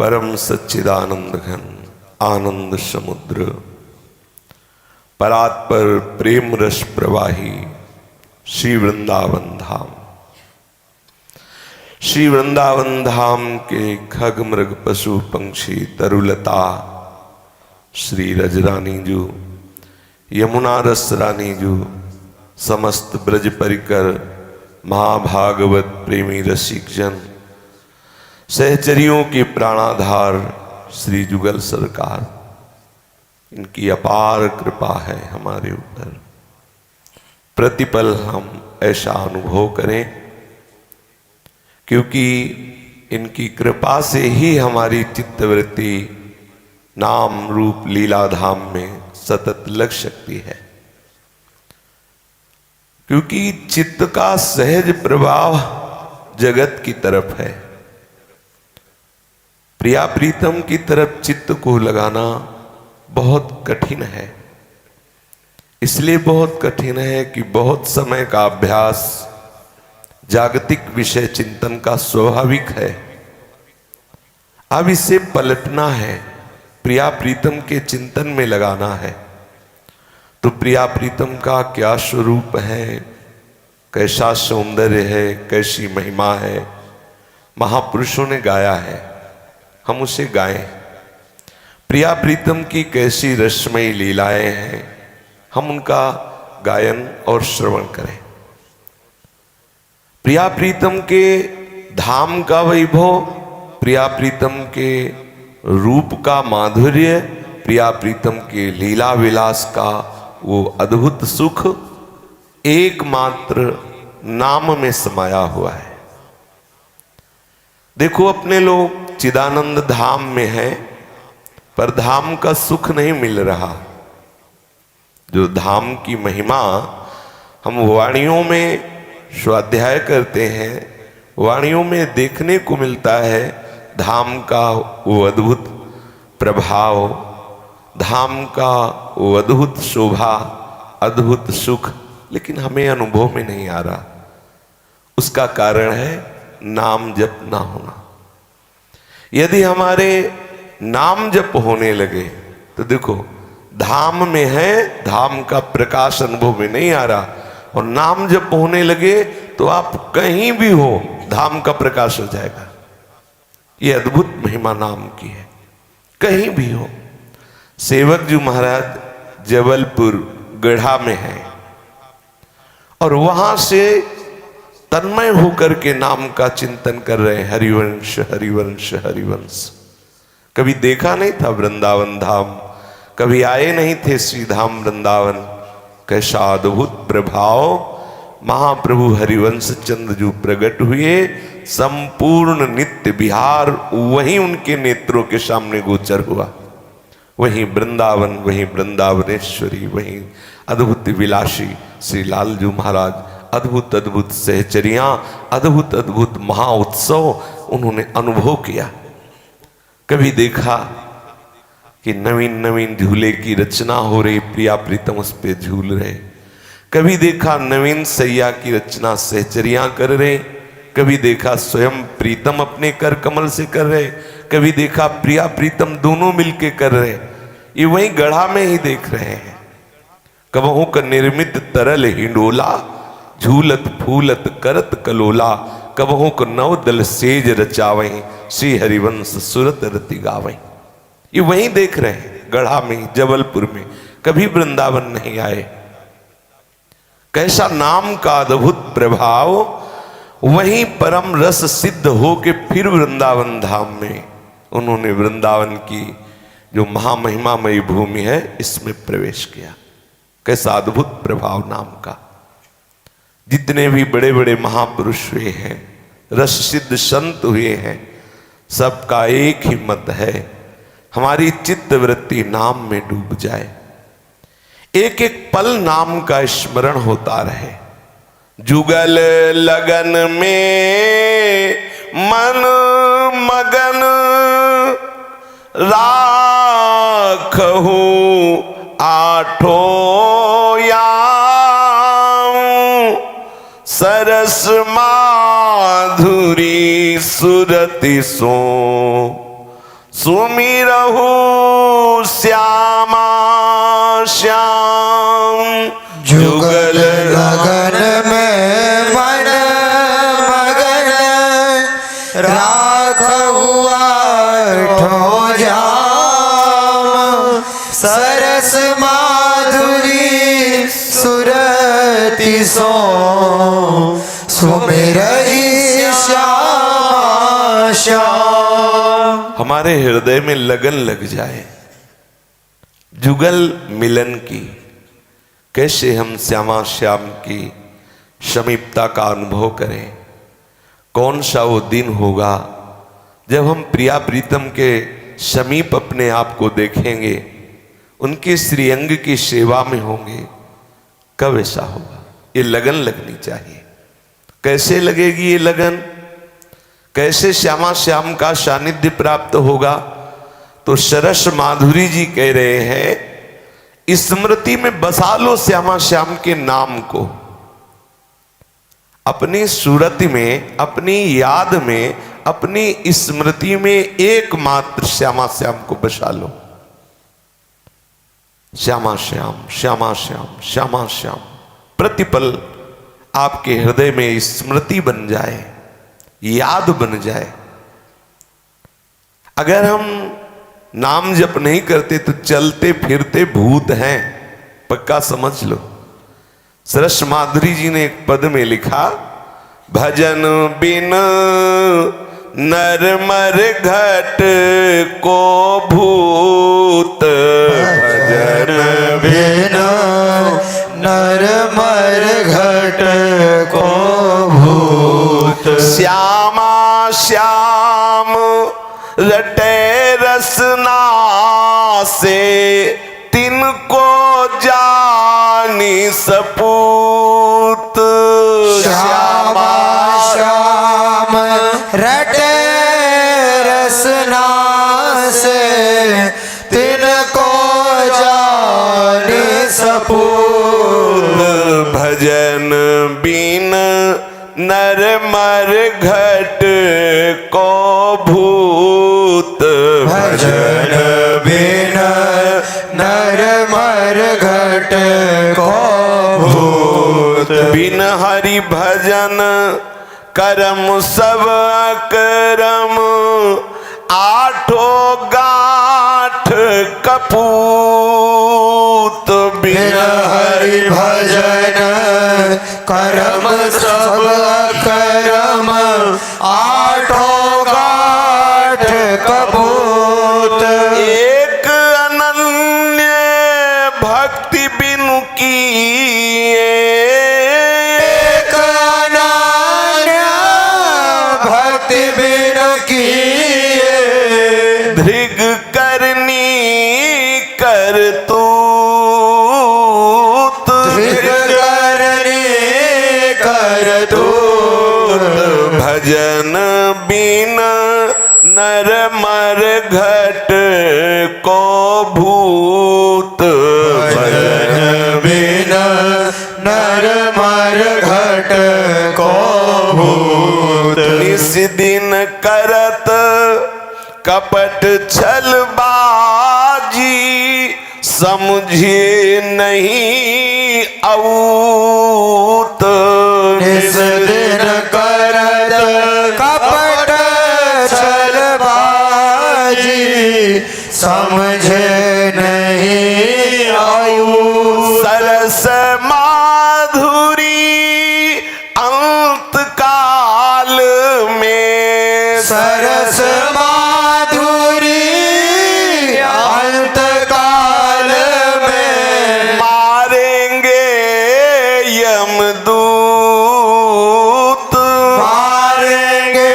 परम सच्चिदानंद घन आनंद समुद्र परात्पर प्रेम रस प्रवाही श्री वृंदावन धाम। श्री वृंदावन धाम के खग मृग पशु पंक्षी तरुलता श्री रजरानी जू यमुना रस रानी जू समस्त ब्रज परिकर महाभागवत प्रेमी रसिक जन सहचरियों की प्राणाधार श्री जुगल सरकार, इनकी अपार कृपा है हमारे ऊपर। प्रतिपल हम ऐसा अनुभव करें क्योंकि इनकी कृपा से ही हमारी चित्तवृत्ति नाम रूप लीला धाम में सतत लग सकती है। क्योंकि चित्त का सहज प्रभाव जगत की तरफ है। प्रिया प्रीतम की तरफ चित्त को लगाना बहुत कठिन है। इसलिए बहुत कठिन है कि बहुत समय का अभ्यास जागतिक विषय चिंतन का स्वाभाविक है। अब इसे पलटना है, प्रिया प्रीतम के चिंतन में लगाना है। तो प्रिया प्रीतम का क्या स्वरूप है, कैसा सौंदर्य है, कैसी महिमा है, महापुरुषों ने गाया है, हम उसे गाएं। प्रिया प्रीतम की कैसी रसमयी लीलाएं हैं, हम उनका गायन और श्रवण करें। प्रिया प्रीतम के धाम का वैभव, प्रिया प्रीतम के रूप का माधुर्य, प्रिया प्रीतम के लीला विलास का वो अद्भुत सुख एकमात्र नाम में समाया हुआ है। देखो, अपने लोग चिदानंद धाम में हैं, पर धाम का सुख नहीं मिल रहा। जो धाम की महिमा हम वाणियों में स्वाध्याय करते हैं, वाणियों में देखने को मिलता है धाम का वो अद्भुत प्रभाव, धाम का वो अद्भुत शोभा, अद्भुत सुख, लेकिन हमें अनुभव में नहीं आ रहा। उसका कारण है नाम जप ना होना। यदि हमारे नाम जप होने लगे तो देखो, धाम में है, धाम का प्रकाश अनुभव में नहीं आ रहा, और नाम जप होने लगे तो आप कहीं भी हो धाम का प्रकाश हो जाएगा। ये अद्भुत महिमा नाम की है, कहीं भी हो। सेवक जी महाराज जबलपुर गढ़ा में है और वहां से तन्मय होकर के नाम का चिंतन कर रहे हैं। हरिवंश हरिवंश हरिवंश। कभी देखा नहीं था वृंदावन धाम, कभी आए नहीं थे श्री धाम वृंदावन। कैसा अद्भुत प्रभाव महाप्रभु हरिवंश चंद्र जो प्रकट हुए, संपूर्ण नित्य बिहार वहीं उनके नेत्रों के सामने गोचर हुआ। वहीं वृंदावन, वहीं वृंदावनेश्वरी, वहीं अद्भुत विलासी श्री लालजू महाराज, अद्भुत अद्भुत सहचरियां, अद्भुत अद्भुत महाउत्सव उन्होंने अनुभव किया। कभी देखा कि नवीन नवीन झूले की रचना हो रही, प्रिया प्रीतम उस पे झूल रहे। कभी देखा नवीन सैया की रचना सहचरियां कर रहे, कभी देखा स्वयं प्रीतम अपने कर कमल से कर रहे, कभी देखा प्रिया प्रीतम दोनों मिलके कर रहे। ये वही गढ़ा में ही देख रहे हैं। कबहू का निर्मित तरल हिंडोला, झूलत फूलत करत कलोला, कबहू को नवदल सेज रचावहीं, श्री हरिवंश सुरत रति गावहीं। ये वहीं देख रहे हैं गढ़ा में, जबलपुर में, कभी वृंदावन नहीं आए। कैसा नाम का अद्भुत प्रभाव वहीं परम रस सिद्ध हो के फिर वृंदावन धाम में उन्होंने वृंदावन की जो महामहिमामयी भूमि है इसमें प्रवेश किया। कैसा अद्भुत प्रभाव नाम का। जितने भी बड़े बड़े महापुरुष हुए हैं, रस सिद्ध संत हुए हैं, सबका एक ही मत है, हमारी चित्त वृत्ति नाम में डूब जाए, एक एक पल नाम का स्मरण होता रहे। जुगल लगन में मन मगन राखहु आठों याम, सरस माधुरी सुरति सो सुमिरहु श्यामा श्याम। जुगल लगन में मन मगन राखहु आठों जाम। सरस माधुरी सुरति सो सुमिरहि श्यामा श्याम। हमारे हृदय में लगन लग जाए जुगल मिलन की। कैसे हम श्यामा श्याम की समीपता का अनुभव करें। कौन सा वो दिन होगा जब हम प्रिया प्रीतम के समीप अपने आप को देखेंगे, उनके श्रीअंग की सेवा में होंगे। कब ऐसा होगा? ये लगन लगनी चाहिए। कैसे लगेगी ये लगन? कैसे श्यामा श्याम का सानिध्य प्राप्त होगा? तो सरस माधुरी जी कह रहे हैं, स्मृति में बसा लो श्यामा श्याम के नाम को। अपनी सूरत में, अपनी याद में, अपनी स्मृति में एकमात्र श्यामा श्याम को बसा लो। श्यामा श्याम, श्यामा श्याम, श्यामा श्याम प्रतिपल आपके हृदय में स्मृति बन जाए, याद बन जाए। अगर हम नाम जप नहीं करते तो चलते फिरते भूत हैं, पक्का समझ लो। सरस माधुरी जी ने एक पद में लिखा, भजन बिन नर मर घट को भूत। भजन बिन नर मर घट को भूत। श्यामा श्याम रटे रसना से तिनको जानी सपूत। श्यामा श्याम रटे रसना से तिनको जानी सपूत। भजन बिन नर मर घट को भूत। भजन बिन नर मर घट को भूत। बिन हरि भजन करम सब अकरम, आठों गांठ कपूत। बिन हरि भजन करम सब करम, आठों गांठ कपूत। एक अनन्य भक्ति बिनु किए, एक अनन्य भक्ति बिनु किए। धृग करनी करतूत। धृग करनी करतूत। भजन बिन नर मर घट को भूत। भजन बिन नर मर घट को भूत। निस दिन करत कपट छलबाजी, समझे नहीं औत। निस दिन करत कपट छलबाजी, समझे नहीं आयु। सरस माधुरी अंत काल में। सरस माधुरी अंत काल में। मारेंगे यमदूत। मारेंगे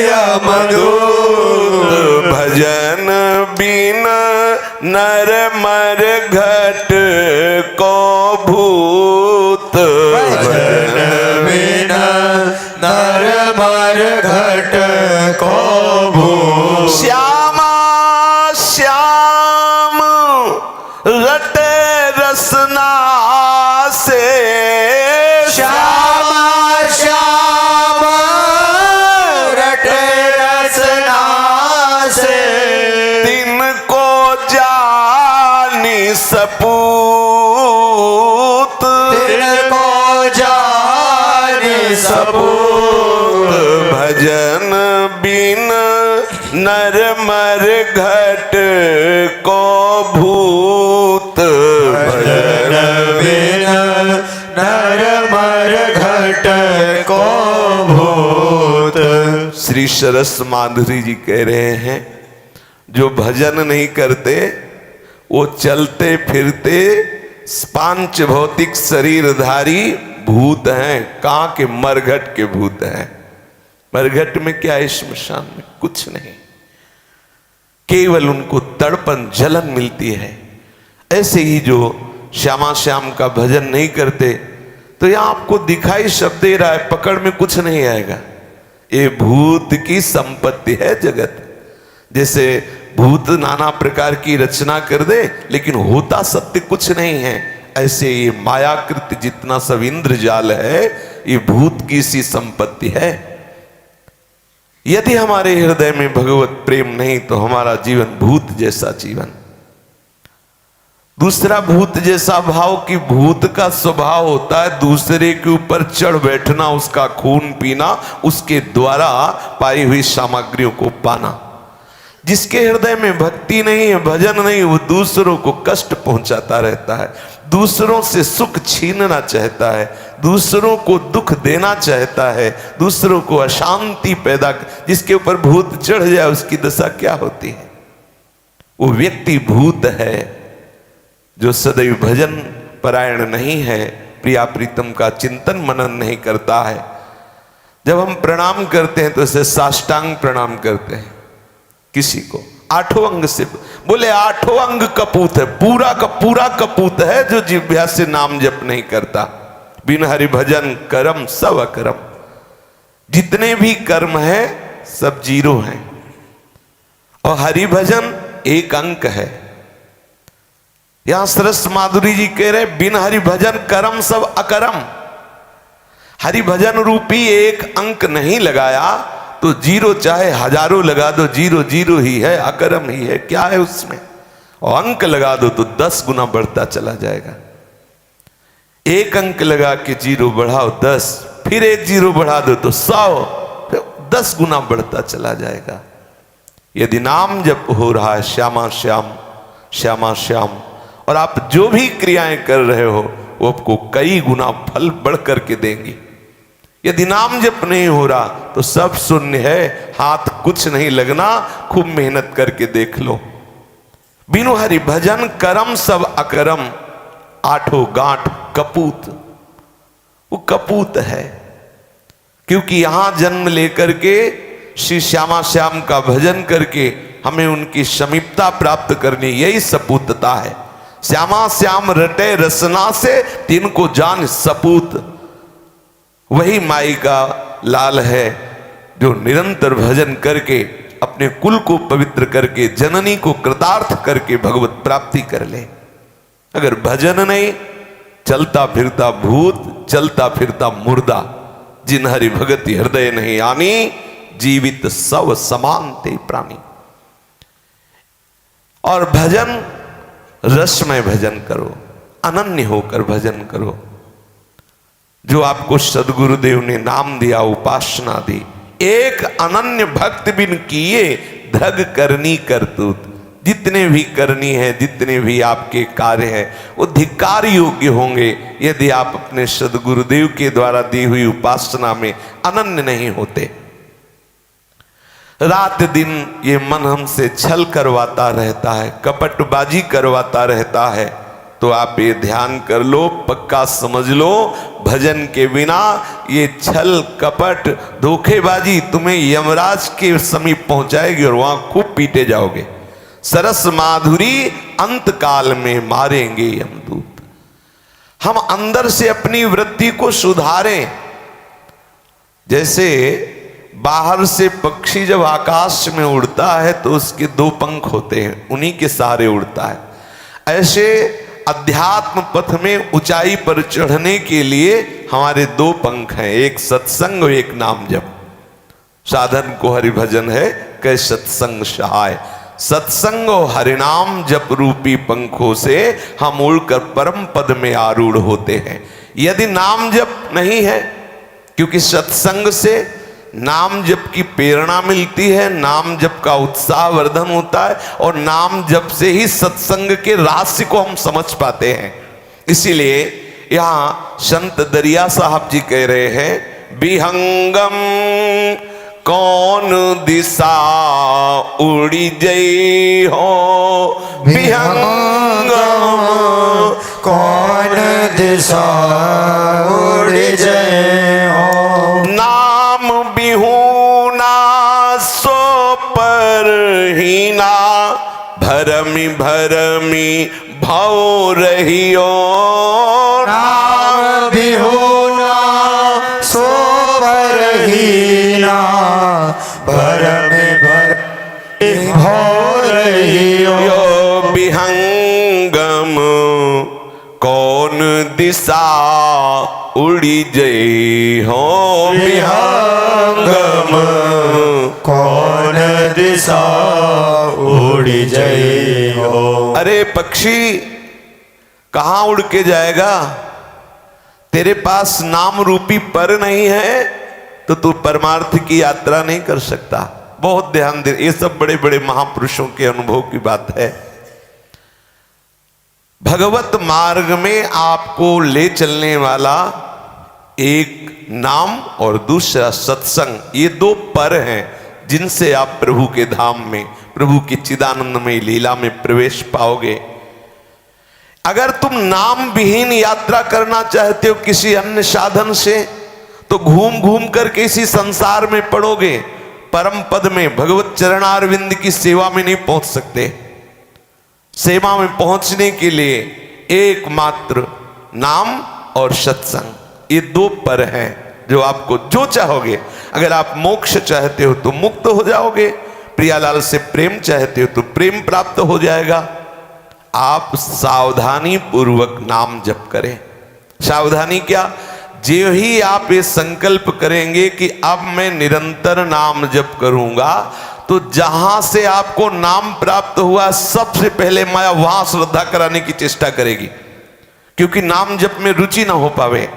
यमदूत। भजन बिन नर मर घट को भूत। भजन बिन नर मर घट को भूत। श्यामा श्याम रटे रसना से। श्यामा श्याम रटे रसना से। बिन नर मर घट को भूत। भजन बिन नर मर घट को भूत। श्री सरस माधुरी जी कह रहे हैं जो भजन नहीं करते वो चलते फिरते पांच भौतिक शरीरधारी भूत हैं। कहां के? मरघट के भूत हैं। मरघट में क्या है? श्मशान में कुछ नहीं, केवल उनको तड़पन जलन मिलती है। ऐसे ही जो श्यामा श्याम का भजन नहीं करते तो यहां आपको दिखाई शब्द दे रहा है, पकड़ में कुछ नहीं आएगा। ये भूत की संपत्ति है जगत। जैसे भूत नाना प्रकार की रचना कर दे लेकिन होता सत्य कुछ नहीं है, ऐसे ये मायाकृत जितना सब इंद्रजाल है ये भूत की सी संपत्ति है। यदि हमारे हृदय में भगवत प्रेम नहीं तो हमारा जीवन भूत जैसा जीवन। दूसरा भूत जैसा भाव कि भूत का स्वभाव होता है दूसरे के ऊपर चढ़ बैठना, उसका खून पीना, उसके द्वारा पाई हुई सामग्रियों को पाना। जिसके हृदय में भक्ति नहीं है, भजन नहीं, वो दूसरों को कष्ट पहुंचाता रहता है, दूसरों से सुख छीनना चाहता है, दूसरों को दुख देना चाहता है, दूसरों को अशांति पैदा। जिसके ऊपर भूत चढ़ जाए उसकी दशा क्या होती है? वो व्यक्ति भूत है जो सदैव भजन परायण नहीं है, प्रिया प्रीतम का चिंतन मनन नहीं करता है। जब हम प्रणाम करते हैं तो इसे साष्टांग प्रणाम करते हैं। किसी को आठों अंग से बोले आठों अंग कपूत है, पूरा का पूरा कपूत है जो जिह्वा से नाम जप नहीं करता। बिन हरि भजन कर्म सब अकर्म। जितने भी कर्म है सब जीरो हैं और हरि भजन एक अंक है। यहां सरस माधुरी जी कह रहे बिन हरि भजन कर्म सब अकर्म। हरि भजन रूपी एक अंक नहीं लगाया तो जीरो चाहे हजारों लगा दो, जीरो जीरो ही है, अकर्म ही है। क्या है उसमें? और अंक लगा दो तो 10 गुना बढ़ता चला जाएगा। एक अंक लगा के जीरो बढ़ाओ 10, फिर एक जीरो बढ़ा दो तो 100, फिर 10 गुना बढ़ता चला जाएगा। यदि नाम जप हो रहा है श्यामा श्याम श्यामा श्याम और आप जो भी क्रियाएं कर रहे हो वो आपको कई गुना फल बढ़ करके देंगी। यदि नाम जप नहीं हो रहा तो सब शून्य है, हाथ कुछ नहीं लगना, खूब मेहनत करके देख लो। बिनु हरि भजन कर्म सब अकर्म, आठों गांठ कपूत। वो कपूत है क्योंकि यहां जन्म लेकर के श्री श्यामा श्याम का भजन करके हमें उनकी समीपता प्राप्त करनी, यही सपूतता है। श्यामा श्याम रटे रसना से तिनको जान सपूत। वही माई का लाल है जो निरंतर भजन करके अपने कुल को पवित्र करके जननी को कृतार्थ करके भगवत प्राप्ति कर ले। अगर भजन नहीं, चलता फिरता भूत, चलता फिरता मुर्दा। जिन हरि भगति हृदय नहीं आनी, जीवित सब समान ते प्राणी। और भजन रसमय भजन करो, अनन्य होकर भजन करो। जो आपको सदगुरुदेव ने नाम दिया, उपासना दी, एक अनन्य भक्त बिन किए धग करनी करतूत। जितने भी करनी है, जितने भी आपके कार्य हैं वो धिक्कार योग्य होंगे यदि आप अपने सदगुरुदेव के द्वारा दी हुई उपासना में अनन्य नहीं होते। रात दिन ये मन हमसे छल करवाता रहता है, कपटबाजी करवाता रहता है, तो आप ये ध्यान कर लो, पक्का समझ लो, भजन के बिना ये छल कपट धोखेबाजी तुम्हें यमराज के समीप पहुंचाएगी और वहां खूब पीटे जाओगे। सरस माधुरी अंत काल में मारेंगे यमदूत। हम अंदर से अपनी वृत्ति को सुधारें। जैसे बाहर से पक्षी जब आकाश में उड़ता है तो उसके 2 पंख होते हैं, उन्हीं के सहारे उड़ता है। ऐसे अध्यात्म पथ में ऊंचाई पर चढ़ने के लिए हमारे 2 पंख हैं, एक सत्संग और एक नाम जप। साधन को हरि भजन है कै सत्संग सहाय। सत्संग और हरिनाम जप रूपी पंखों से हम उड़कर परम पद में आरूढ़ होते हैं। यदि नाम जप नहीं है, क्योंकि सत्संग से नाम जप की प्रेरणा मिलती है, नाम जप का उत्साह वर्धन होता है, और नाम जप से ही सत्संग के रहस्य को हम समझ पाते हैं। इसीलिए यहाँ संत दरिया साहब जी कह रहे हैं, विहंगम कौन दिशा उड़ी जई हो, विहंगम कौन दिशा उड़ी जई हो, नाम बिहूना सो पर हीना, भरमी भरमी भव रहियो, नाम बिहुना सो पर हीना, भरम भर भव रहियो, विहंगम कौन दिशा उड़ी जई हो, विहंगम कौन दिशा उड़ी जई हो। अरे पक्षी कहाँ उड़ के जाएगा? तेरे पास नाम रूपी पर नहीं है तो तू परमार्थ की यात्रा नहीं कर सकता। बहुत ध्यान दे, ये सब बड़े बड़े महापुरुषों के अनुभव की बात है। भगवत मार्ग में आपको ले चलने वाला एक नाम और दूसरा सत्संग, ये दो पर हैं जिनसे आप प्रभु के धाम में, प्रभु की चिदानंदमय लीला में प्रवेश पाओगे। अगर तुम नाम विहीन यात्रा करना चाहते हो किसी अन्य साधन से, तो घूम घूम कर के इसी संसार में पड़ोगे, परम पद में भगवत चरणारविंद की सेवा में नहीं पहुंच सकते। सेवा में पहुंचने के लिए एकमात्र नाम और सत्संग, ये दो पर हैं जो आपको जो चाहोगे। अगर आप मोक्ष चाहते हो तो मुक्त हो जाओगे, प्रियालाल से प्रेम चाहते हो तो प्रेम प्राप्त हो जाएगा। आप सावधानी पूर्वक नाम जप करें। सावधानी क्या? जो ही आप ये संकल्प करेंगे कि अब मैं निरंतर नाम जप करूंगा, तो जहां से आपको नाम प्राप्त हुआ सबसे पहले माया वहां श्रद्धा कराने की चेष्टा करेगी, क्योंकि नाम जप में रुचि ना हो पावे,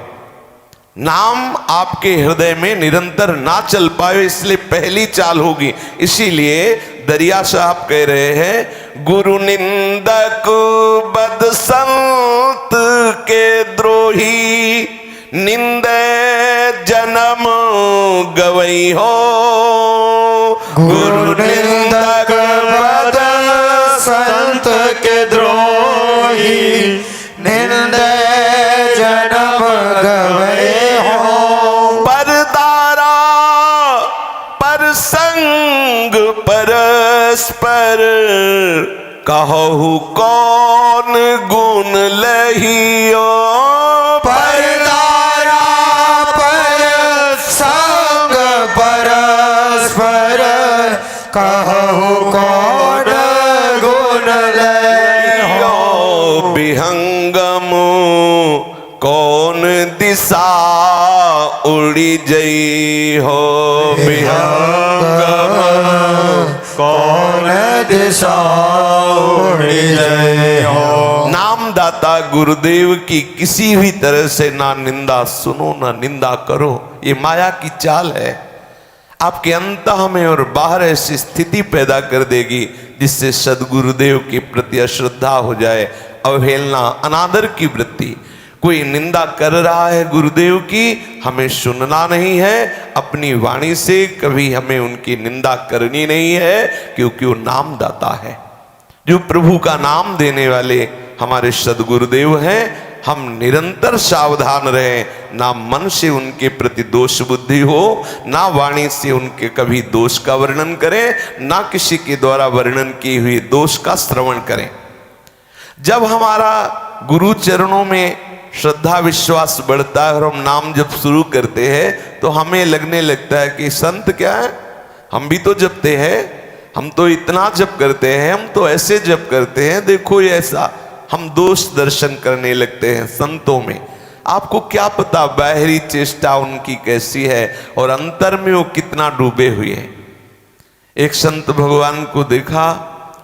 नाम आपके हृदय में निरंतर ना चल पाए, इसलिए पहली चाल होगी। इसीलिए दरिया साहब कह रहे हैं, गुरु निंदक बद संत के द्रोही, निंदे जन्म गवई हो, गुरु निंदक बद संत के द्रोही, निंदे जन्म गवई हो, परदारा पर संग परस्पर, कहु कौन गुण लहियो, परदारा पर संग परस्पर, कहु कौन गुण लहियो, विहंगम कौन दिशा उड़ी जई हो, विहंगम कौन दिशा उड़ी जई हो। नामदाता गुरुदेव की किसी भी तरह से ना निंदा सुनो ना निंदा करो, ये माया की चाल है। आपके अंतः में और बाहर ऐसी स्थिति पैदा कर देगी जिससे सदगुरुदेव के प्रति अश्रद्धा हो जाए, अवहेलना, अनादर की वृत्ति। कोई निंदा कर रहा है गुरुदेव की, हमें सुनना नहीं है, अपनी वाणी से कभी हमें उनकी निंदा करनी नहीं है, क्योंकि वो नामदाता है। जो प्रभु का नाम देने वाले हमारे सदगुरुदेव हैं, हम निरंतर सावधान रहें, ना मन से उनके प्रति दोष बुद्धि हो, ना वाणी से उनके कभी दोष का वर्णन करें, ना किसी के द्वारा वर्णन की हुई दोष का श्रवण करें। जब हमारा गुरु चरणों में श्रद्धा विश्वास बढ़ता है और हम नाम जब शुरू करते हैं, तो हमें लगने लगता है कि संत क्या है, हम भी तो जपते हैं, हम तो इतना जप करते हैं, हम तो ऐसे जप करते हैं, देखो ये ऐसा। हम दोष दर्शन करने लगते हैं संतों में। आपको क्या पता बाहरी चेष्टा उनकी कैसी है और अंतर में वो कितना डूबे हुए हैं। एक संत भगवान को देखा,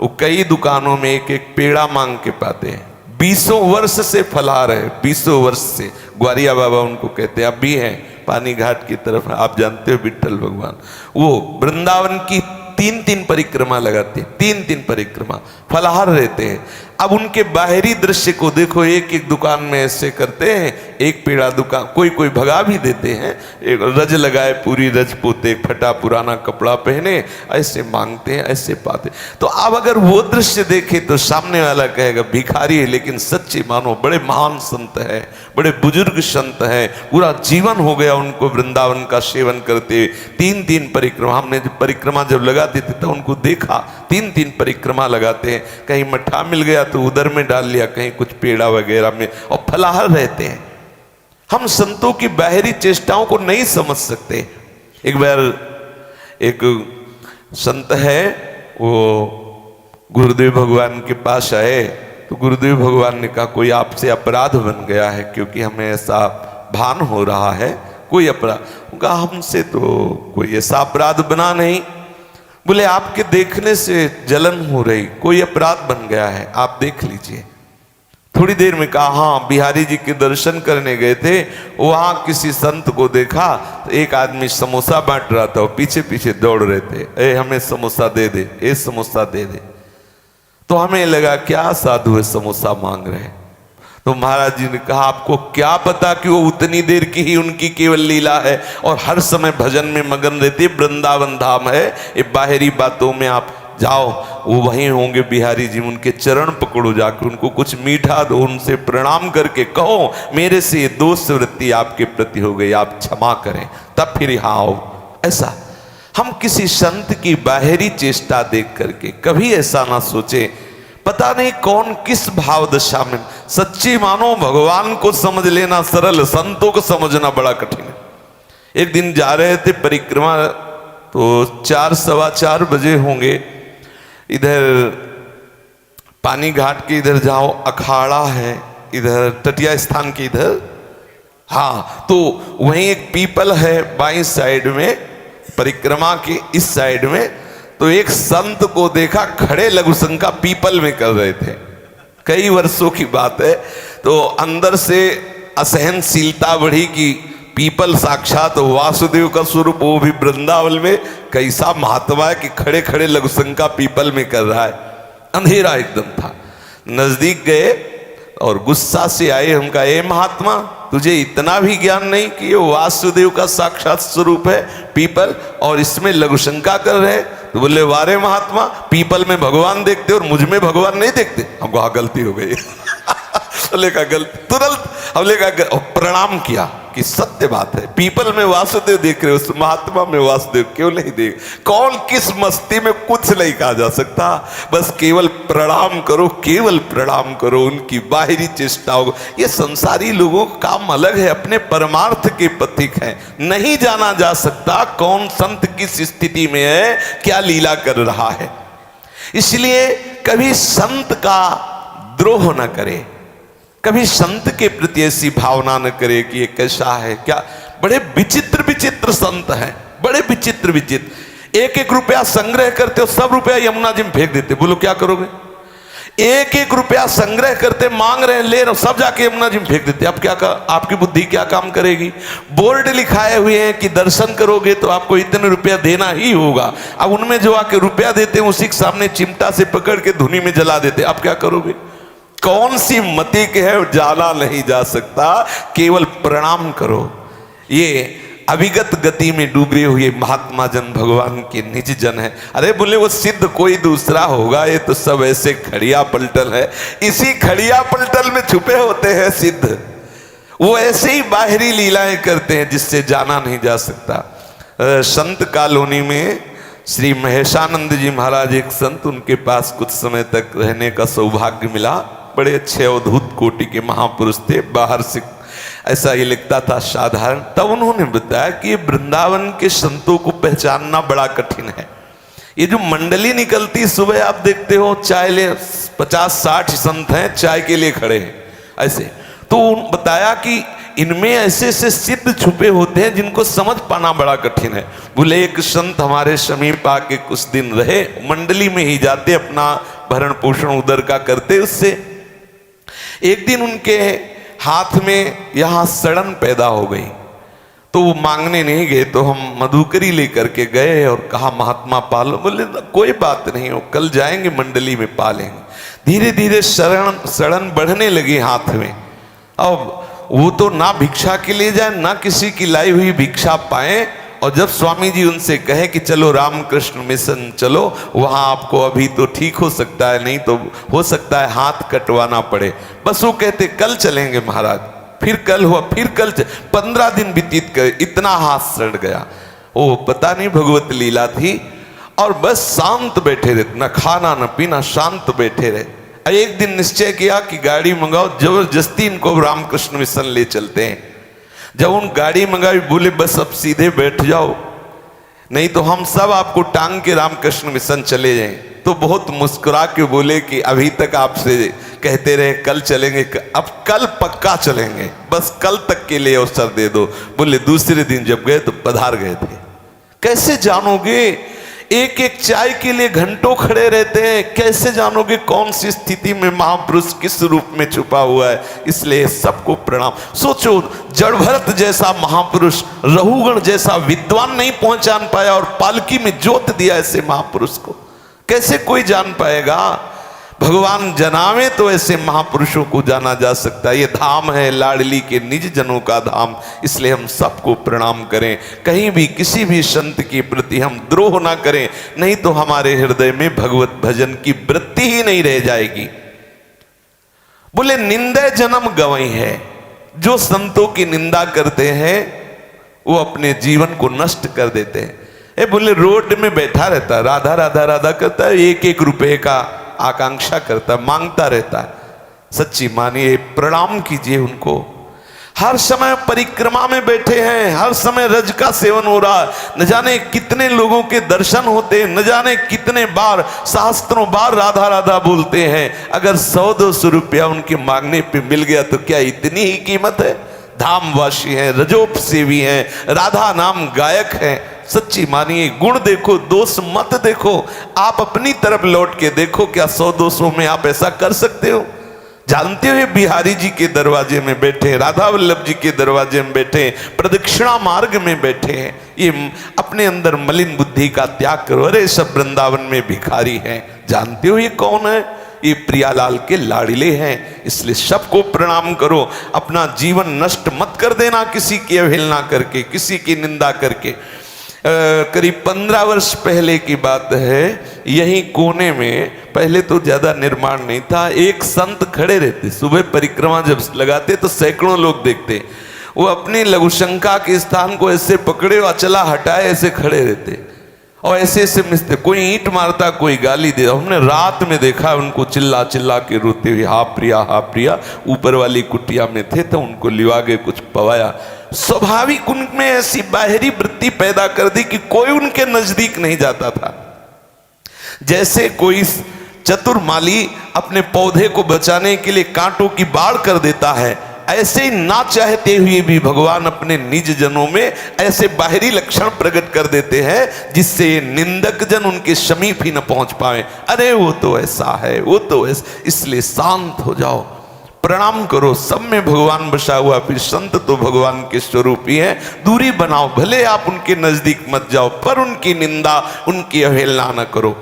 वो कई दुकानों में एक एक पेड़ा मांग के पाते हैं, 20 वर्ष से फला रहे, 20 वर्ष से। ग्वारिया बाबा उनको कहते हैं, अब भी हैं, पानी घाट की तरफ, आप जानते हो विट्ठल भगवान वो वृंदावन की 3-3 परिक्रमा लगाते हैं, 3-3 परिक्रमा, फलाहार रहते हैं। अब उनके बाहरी दृश्य को देखो, एक एक दुकान में ऐसे करते हैं, एक पेड़ा दुकान, कोई कोई भगा भी देते हैं, एक रज लगाए, पूरी रज पोते, फटा पुराना कपड़ा पहने, ऐसे मांगते हैं, ऐसे पाते। तो अब अगर वो दृश्य देखे तो सामने वाला कहेगा भिखारी है, लेकिन सच्ची मानो बड़े महान संत है, बड़े बुजुर्ग संत हैं, पूरा जीवन हो गया उनको वृंदावन का सेवन करते। 3-3 परिक्रमा, हमने परिक्रमा जब लगाते थे तो उनको देखा, 3-3 परिक्रमा लगाते हैं, कहीं मट्ठा मिल गया तो उधर में डाल लिया, कहीं कुछ पेड़ा वगैरह में, और फलाहार रहते हैं। हम संतों की बाहरी चेष्टाओं को नहीं समझ सकते। एक बार एक संत है, वो गुरुदेव भगवान के पास आए, तो गुरुदेव भगवान ने कहा कोई आपसे अपराध बन गया है, क्योंकि हमें ऐसा भान हो रहा है, कोई अपराध। कहा हमसे तो कोई ऐसा अपराध बना नहीं। बोले आपके देखने से जलन हो रही, कोई अपराध बन गया है, आप देख लीजिए। थोड़ी देर में कहा हाँ, बिहारी जी के दर्शन करने गए थे, वहां किसी संत को देखा तो एक आदमी समोसा बांट रहा था, पीछे पीछे दौड़ रहे थे, ए हमें समोसा दे दे, ए समोसा दे दे। तो हमें लगा क्या साधु है समोसा मांग रहे हैं। तो महाराज जी ने कहा आपको क्या पता कि वो उतनी देर की ही उनकी केवल लीला है और हर समय भजन में मगन रहते, वृंदावन धाम है, ये बाहरी बातों में आप जाओ, वो वहीं होंगे बिहारी जी, उनके चरण पकड़ो जाकर, उनको कुछ मीठा दो, उनसे प्रणाम करके कहो मेरे से ये दोष वृत्ति आपके प्रति हो गई, आप क्षमा करें, तब फिर यहाँ आओ। ऐसा हम किसी संत की बाहरी चेष्टा देख करके कभी ऐसा ना सोचे, पता नहीं कौन किस भाव दशा में। सच्ची मानो भगवान को समझ लेना सरल, संतों को समझना बड़ा कठिन है। एक दिन जा रहे थे परिक्रमा, तो 4-4:15 बजे होंगे, इधर पानी घाट के इधर जाओ, अखाड़ा है इधर तटिया स्थान के इधर, हाँ, तो वहीं एक पीपल है बाईं साइड में, परिक्रमा के इस साइड में। तो एक संत को देखा खड़े लघु शंका पीपल में कर रहे थे, कई वर्षों की बात है। तो अंदर से असहनशीलता बढ़ी कि पीपल साक्षात वासुदेव का स्वरूप, वो भी वृंदावन में, कैसा महात्मा है कि खड़े खड़े लघु शंका पीपल में कर रहा है। अंधेरा एकदम था। नजदीक गए और गुस्सा से आए, हम कहा ए महात्मा, तुझे इतना भी ज्ञान नहीं कि ये वासुदेव का साक्षात स्वरूप है पीपल, और इसमें लघु शंका कर रहे। तो बोले वारे महात्मा, पीपल में भगवान देखते और मुझ में भगवान नहीं देखते। हमको हाँ गलती हो गई। बोले का गलती, तुरंत हमने कहा प्रणाम किया कि सत्य बात है, पीपल में वासुदेव देख रहे हो, उस महात्मा में वासुदेव क्यों नहीं देख। कौन किस मस्ती में कुछ नहीं कहा जा सकता, बस केवल प्रणाम करो, केवल प्रणाम करो उनकी बाहरी चेष्टाओं को। ये संसारी लोगों का काम अलग है, अपने परमार्थ के पथिक हैं, नहीं जाना जा सकता कौन संत किस स्थिति में है, क्या लीला कर रहा है। इसलिए कभी संत का द्रोह न करे, कभी संत के प्रति ऐसी भावना न करे कि ये कैसा है क्या। बड़े विचित्र विचित्र संत हैं, बड़े विचित्र विचित्र। 1-1 रुपया संग्रह करते हो, सब रुपया यमुना जी में फेंक देते। बोलो क्या करोगे? 1-1 रुपया संग्रह करते, मांग रहे हैं, ले रहे, सब जाके यमुना जी में फेंक देते। अब क्या आपकी बुद्धि क्या काम करेगी? बोर्ड लिखाए हुए हैं कि दर्शन करोगे तो आपको इतने रुपया देना ही होगा। अब उनमें जो आके रुपया देते हैं उसी के सामने चिमटा से पकड़ के धुनी में जला देते। अब क्या करोगे? कौन सी मति के है, जाना नहीं जा सकता, केवल प्रणाम करो। ये अभिगत गति में डूबे हुए महात्मा जन भगवान के निज जन है। अरे बोले वो सिद्ध कोई दूसरा होगा, ये तो सब ऐसे खड़िया पलटल है, इसी खड़िया पलटल में छुपे होते हैं सिद्ध। वो ऐसे ही बाहरी लीलाएं करते हैं जिससे जाना नहीं जा सकता। संत कॉलोनी में श्री महेशानंद जी महाराज एक संत, उनके पास कुछ समय तक रहने का सौभाग्य मिला। बड़े अच्छे अवधूत कोटि के महापुरुष थे, बाहर से ऐसा ये लिखता था साधारण। तब उन्होंने बताया कि वृंदावन के संतों को पहचानना बड़ा कठिन है। ये जो मंडली निकलती सुबह, आप देखते हो चाय ले 50-60 संत हैं, चाय के लिए खड़े हैं ऐसे। तो बताया कि इनमें ऐसे ऐसे सिद्ध छुपे होते हैं जिनको समझ पाना बड़ा कठिन है। बोले एक संत हमारे समीप आके कुछ दिन रहे, मंडली में ही जाते, अपना भरण पोषण उधर का करते। उससे एक दिन उनके हाथ में यहां सड़न पैदा हो गई। तो वो मांगने नहीं गए, तो हम मधुकरी लेकर के गए और कहा महात्मा पालो। बोले कोई बात नहीं, वो कल जाएंगे मंडली में पालेंगे। धीरे धीरे सड़न बढ़ने लगी हाथ में। अब वो तो ना भिक्षा के लिए जाए, ना किसी की लाई हुई भिक्षा पाए। और जब स्वामी जी उनसे कहे कि चलो रामकृष्ण मिशन चलो, वहां आपको अभी तो ठीक हो सकता है, नहीं तो हो सकता है हाथ कटवाना पड़े। बस वो कहते कल चलेंगे महाराज। फिर कल हुआ, फिर कल 15 दिन व्यतीत गए, इतना हाथ सड़ गया। वो पता नहीं भगवत लीला थी। और बस शांत बैठे रहे, न खाना न पीना, शांत बैठे रहे। एक दिन निश्चय किया कि गाड़ी मंगाओ, जबरदस्ती इनको रामकृष्ण मिशन ले चलते हैं। जब उन गाड़ी मंगाई, बोले बस अब सीधे बैठ जाओ, नहीं तो हम सब आपको टांग के रामकृष्ण मिशन चले जाएं। तो बहुत मुस्कुरा के बोले कि अभी तक आपसे कहते रहे कल चलेंगे, अब कल पक्का चलेंगे, बस कल तक के लिए अवसर दे दो। बोले दूसरे दिन जब गए तो पधार गए थे। कैसे जानोगे? एक एक चाय के लिए घंटों खड़े रहते हैं, कैसे जानोगे कौन सी स्थिति में महापुरुष किस रूप में छुपा हुआ है? इसलिए सबको प्रणाम। सोचो, जड़भरत जैसा महापुरुष, रहुगण जैसा विद्वान नहीं पहचान पाया और पालकी में जोत दिया ऐसे महापुरुष को, कैसे कोई जान पाएगा? भगवान जनावे तो ऐसे महापुरुषों को जाना जा सकता है। ये धाम है लाडली के निज जनों का धाम, इसलिए हम सबको प्रणाम करें। कहीं भी किसी भी संत के प्रति हम द्रोह ना करें, नहीं तो हमारे हृदय में भगवत भजन की वृत्ति ही नहीं रह जाएगी। बोले निंदे जन्म गंवई है। जो संतों की निंदा करते हैं वो अपने जीवन को नष्ट कर देते हैं। बोले रोड में बैठा रहता है, राधा राधा राधा करता है, एक एक रुपए का आकांक्षा करता है, मांगता रहता है। सच्ची मानिए, प्रणाम कीजिए उनको। हर समय परिक्रमा में बैठे हैं, हर समय रज का सेवन हो रहा है। न जाने कितने लोगों के दर्शन होते हैं, न जाने कितने बार शास्त्रों बार राधा राधा बोलते हैं। अगर 100-200 रुपया उनके मांगने पे मिल गया तो क्या इतनी ही कीमत है? धामवासी हैं, रजोप सेवी हैं, राधा नाम गायक हैं। सच्ची मानिए, गुण देखो, दोष मत देखो। आप अपनी तरफ लौट के देखो, क्या 100-200 में आप ऐसा कर सकते हो? जानते हो बिहारी जी के दरवाजे में बैठे, राधा वल्लभ जी के दरवाजे में बैठे, प्रदक्षिणा मार्ग में बैठे हैं। ये अपने अंदर मलिन बुद्धि का त्याग करो। अरे सब वृंदावन में भिखारी हैं। जानते हो ये कौन है? ये प्रियालाल के लाड़िले हैं। इसलिए सबको प्रणाम करो। अपना जीवन नष्ट मत कर देना किसी की अवहेलना करके, किसी की निंदा करके। करीब 15 वर्ष पहले की बात है, यहीं कोने में, पहले तो ज्यादा निर्माण नहीं था, एक संत खड़े रहते। सुबह परिक्रमा जब लगाते तो सैकड़ों लोग देखते। वो अपनी लघुशंका के स्थान को ऐसे पकड़े और अचला हटाए ऐसे खड़े रहते और ऐसे ऐसे मिलते। कोई ईंट मारता, कोई गाली दे। हमने रात में देखा उनको चिल्ला चिल्ला के रोते हुए, हा प्रिया। ऊपर वाली कुटिया में थे तो उनको लिवा के कुछ पवाया। स्वाभाविक उनमें ऐसी बाहरी वृत्ति पैदा कर दी कि कोई उनके नजदीक नहीं जाता था। जैसे कोई चतुर माली अपने पौधे को बचाने के लिए कांटों की बाढ़ कर देता है, ऐसे ही ना चाहते हुए भी भगवान अपने निज जनों में ऐसे बाहरी लक्षण प्रकट कर देते हैं जिससे निंदक जन उनके समीप ही न पहुंच पाए। अरे वो तो ऐसा है, वो तो ऐसा। इसलिए शांत हो जाओ, प्रणाम करो। सब में भगवान बसा हुआ, फिर संत तो भगवान के स्वरूप ही है। दूरी बनाओ, भले आप उनके नजदीक मत जाओ, पर उनकी निंदा, उनकी अवहेलना न करो।